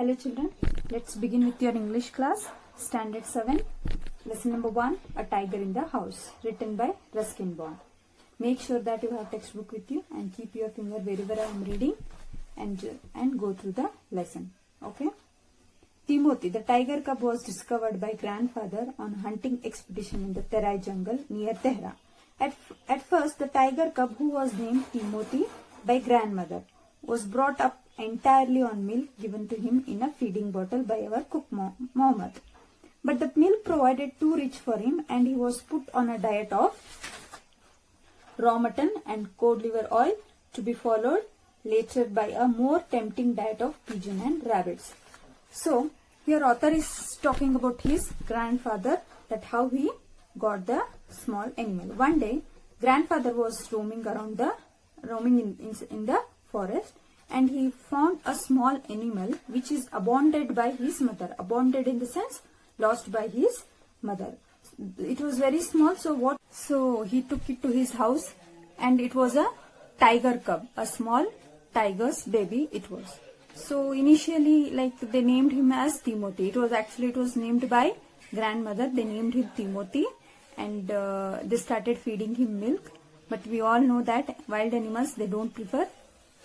Hello children, let's begin with your English class, Standard 7, Lesson number 1, A Tiger in the House, written by Ruskin Bond. Make sure that you have textbook with you and keep your finger wherever I am reading and go through the lesson. Okay? Timothy, the tiger cub, was discovered by grandfather on hunting expedition in the Terai jungle near Tehran. At first, the tiger cub, who was named Timothy by grandmother, was brought up entirely on milk given to him in a feeding bottle by our cook Mohammed. But the milk provided too rich for him and he was put on a diet of raw mutton and cod liver oil, to be followed later by a more tempting diet of pigeon and rabbits. So, here author is talking about his grandfather, that how he got the small animal. One day, grandfather was roaming in the forest, and he found a small animal which is abandoned by his mother. Abandoned in the sense lost by his mother. It was very small, so he took it to his house, and it was a tiger cub, a small tiger's baby it was. So initially, they named him as Timothy. It was named by grandmother. They named him Timothy, and they started feeding him milk. But we all know that wild animals, they don't prefer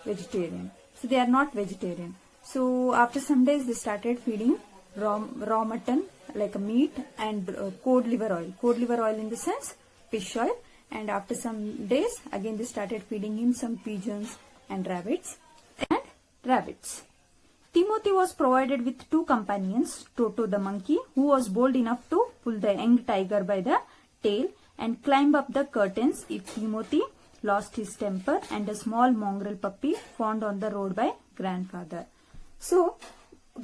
vegetarian. So they are not vegetarian. So after some days, they started feeding raw mutton, like a meat, and cod liver oil. Cod liver oil in the sense fish oil. And after some days, again they started feeding him some pigeons and rabbits. Timothy was provided with two companions, Toto the monkey, who was bold enough to pull the young tiger by the tail and climb up the curtains if Timothy lost his temper, and a small mongrel puppy found on the road by grandfather. So,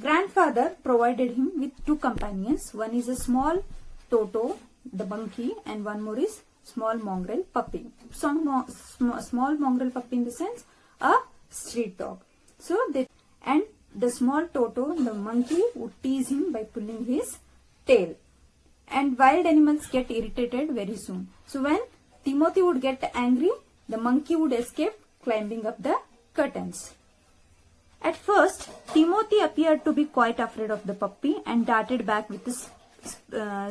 grandfather provided him with two companions. One is a small Toto, the monkey, and one more is small mongrel puppy. Small mongrel puppy in the sense a street dog. So, the small Toto, the monkey, would tease him by pulling his tail. And wild animals get irritated very soon. So, when Timothy would get angry, the monkey would escape, climbing up the curtains. At first, Timothy appeared to be quite afraid of the puppy and darted back with his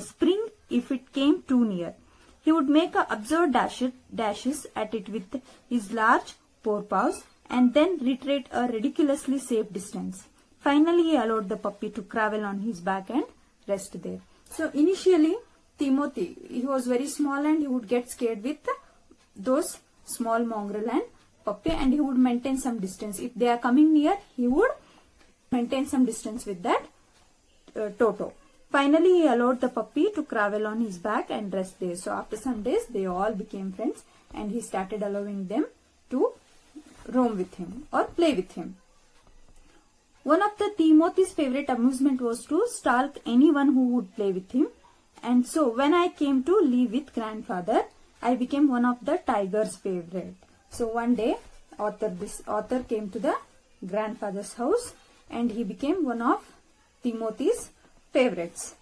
spring if it came too near. He would make absurd dashes at it with his large forepaws and then retreat a ridiculously safe distance. Finally, he allowed the puppy to crawl on his back and rest there. So, initially, Timothy, he was very small and he would get scared with those small mongrel and puppy, and he would maintain some distance. If they are coming near, he would maintain some distance with that Toto. Finally, he allowed the puppy to crawl on his back and rest there. So, after some days, they all became friends and he started allowing them to roam with him or play with him. One of the Timothy's favorite amusement was to stalk anyone who would play with him. And so, when I came to live with grandfather, I became one of the tiger's favorite. So, one day, this author came to the grandfather's house and he became one of Timothy's favorites.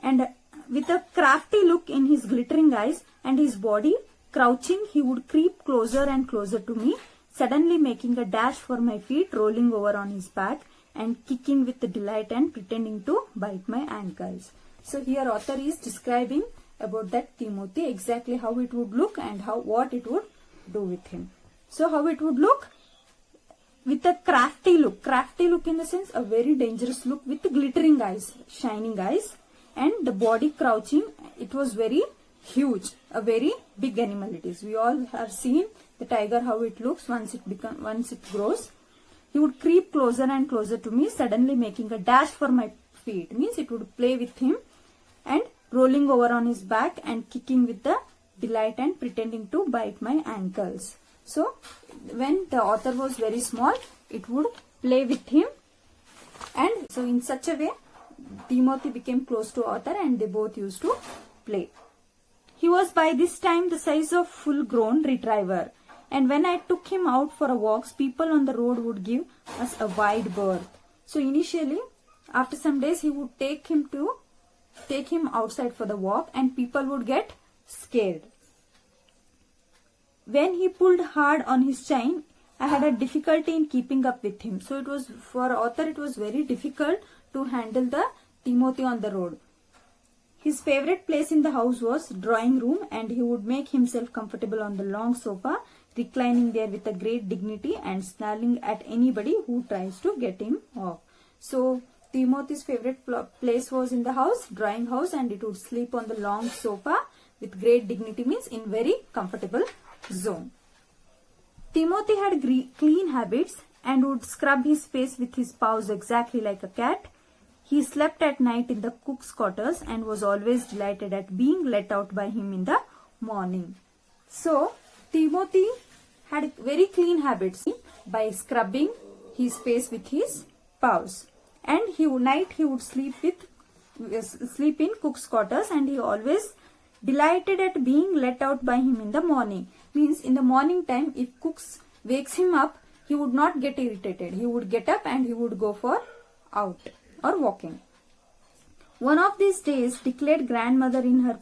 And with a crafty look in his glittering eyes and his body crouching, he would creep closer and closer to me, suddenly making a dash for my feet, rolling over on his back and kicking with delight and pretending to bite my ankles. So here author is describing about that Timothy, exactly how it would look and what it would do with him. So how it would look? With a crafty look. Crafty look in the sense a very dangerous look with glittering eyes, shining eyes, and the body crouching. It was very huge, a very big animal it is. We all have seen the tiger, how it looks once it grows. He would creep closer and closer to me, suddenly making a dash for my feet. Means it would play with him and rolling over on his back and kicking with the delight and pretending to bite my ankles. So, when the author was very small, it would play with him, and so in such a way, Timothy became close to author and they both used to play. He was by this time the size of full-grown retriever, and when I took him out for a walk, people on the road would give us a wide berth. So initially, after some days, he would take him outside for the walk and people would get scared. When he pulled hard on his chain, I had a difficulty in keeping up with him. So it was, for author, it was very difficult to handle the Timothy on the road. His favorite place in the house was drawing room, and he would make himself comfortable on the long sofa, reclining there with a great dignity and snarling at anybody who tries to get him off. So Timothy's favorite place was in the house, drawing house, and it would sleep on the long sofa with great dignity, means in very comfortable zone. Timothy had clean habits and would scrub his face with his paws exactly like a cat. He slept at night in the cook's quarters and was always delighted at being let out by him in the morning. So, Timothy had very clean habits by scrubbing his face with his paws. And night he would sleep in cook's quarters, and he always delighted at being let out by him in the morning. Means in the morning time, if cooks wakes him up, he would not get irritated. He would get up and he would go for out or walking. One of these days, declared grandmother in her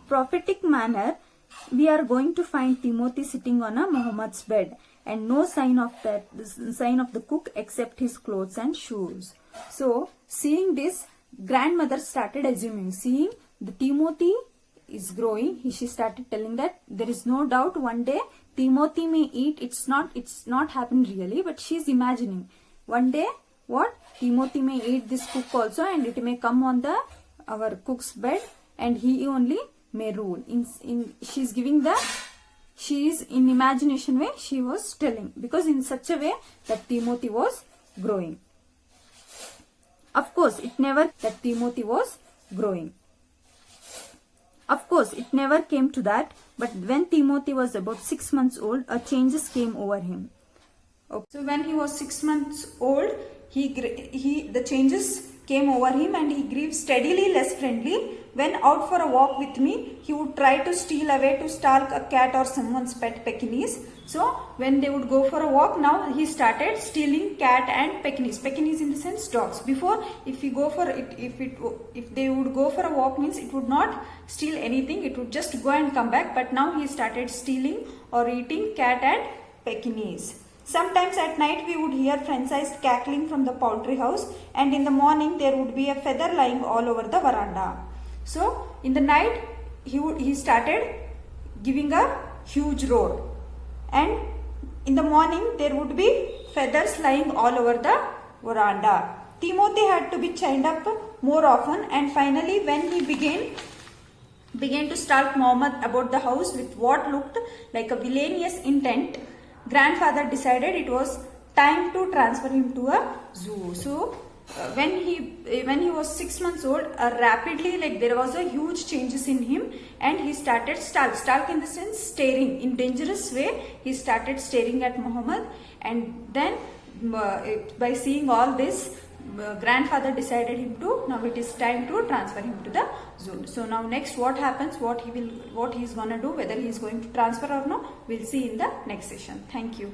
prophetic manner, we are going to find Timothy sitting on a Muhammad's bed, and no sign of the cook except his clothes and shoes. So, seeing this, grandmother started assuming, seeing the Timothy is growing, she started telling that there is no doubt one day Timothy may eat. It's not happened really, but she's imagining one day what Timothy may eat this cook also, and it may come on our cook's bed, and he only may rule. She's in imagination way she was telling, because in such a way that Timothy was growing. Of course, it never came to that, but when Timothy was about 6 months old, a changes came over him. Okay. So when he was 6 months old, the changes came over him, and he grew steadily less friendly. When out for a walk with me, he would try to steal away to stalk a cat or someone's pet Pekingese. So when they would go for a walk, now he started stealing cat and Pekingese. Pekingese in the sense dogs. Before, if they would go for a walk, means it would not steal anything. It would just go and come back. But now he started stealing or eating cat and Pekingese. Sometimes at night we would hear frenzied cackling from the poultry house, and in the morning there would be a feather lying all over the veranda. So in the night he started giving a huge roar, and in the morning there would be feathers lying all over the veranda. Timothy had to be chained up more often, and finally when he began to stalk Muhammad about the house with what looked like a villainous intent, grandfather decided it was time to transfer him to a zoo. So when he was 6 months old, rapidly, there was a huge changes in him, and he started stalk in the sense staring in dangerous way. He started staring at Muhammad, and then by seeing all this, grandfather decided now it is time to transfer him to the zoo. So now next what happens, what he is gonna do, whether he is going to transfer or no, we'll see in the next session. Thank you.